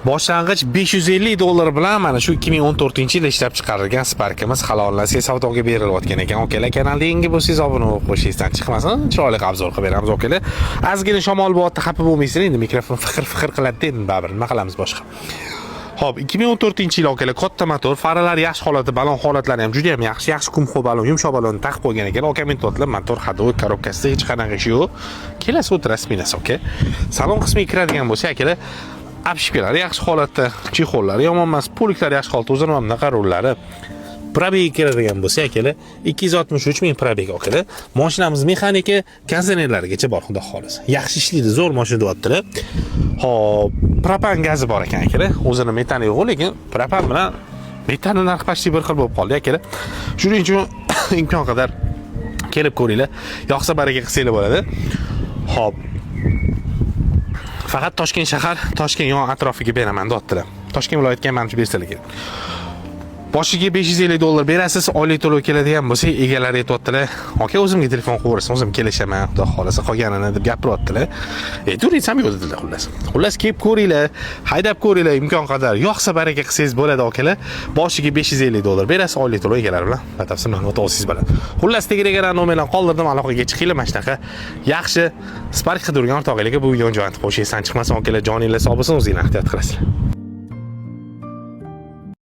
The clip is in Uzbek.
Boshlang'ich $550 bilan mana shu 2014-yilda ishlab chiqarilgan Sparkimiz halollanasiga savdoga berilayotgan ekan. Okalar, kanalga yangi bo'lsangiz obuna bo'lib qo'yishingizdan chiqmasin. Chiroyli obzor qilib beramiz okalar. Ozgina shamol bo'lyapti, xafa bo'lmaysiz. Endi mikrofon fiqir qiladi endi baribir. Nima qilamiz boshqa? Xo'p, 2014-yil okalar, katta motor, faralari yaxshi holati, balon holatlari ham juda ham yaxshi. Yaxshi kumxo balon, yumshoq balonni taqib qo'ygan ekan. Oka mentotlar, motor hadovoy korobkasida hech qanaqa ish yo'q. Kelasi o'tirasiz binasi, oka. Salon qismiga kiradigan bo'lsa, akalar, apshipkalari yaxshi holatda, chexollari yomon emas, poliklari yaxshi holatda, o'zini ham bunaqa rullari. Probega kiradigan bo'lsa, akalar, 263 ming probega okalar. Mashinamiz mexanika, konditsionerlarigacha bor, xudo xolisa. Yaxshi ishlaydi, zo'r mashina deyaptilar. Xo'p, propan gazi bor ekan akalar. O'zini metani yo'q, lekin propan bilan metanning narxi почти bir xil bo'lib qoldi akalar. Shuning uchun imkon qadar kelib ko'ringlar. Yoqsa baraka qilsanglar bo'ladi. Xo'p. Faqat Toshkent shahar, Toshkent yon atrofiga beraman deyaptilar. Toshkent viloyatiga ham bersalar kerak. Boshiga $550 berasiz, oylik to'lov keladigan bo'lsa, egalari aytibdilar. Aka, o'zimga telefon qilaverasiz, o'zim kelishaman, xudo xolasa qolganini deb gapiryaptilar. Turisam yo'q dedilar xullas. Xullas kelib ko'ringlar, haydab ko'ringlar, imkon qadar yoqsa baraka qilsangiz bo'ladi okalar. Boshiga $550 berasiz, oylik to'lov egalari bilan batafsil ma'lumot olsangiz bo'ladi. Xullas, Telegram nomerlarni qoldirdim, aloqaga chiqinglar, mana shunaqa yaxshi Spark qidirgan o'rtoqlarga bu yon joyni qo'shingizdan chiqmasin okalar, joningiz sog' bo'lsin, o'zingizlarni ehtiyot qilasizlar.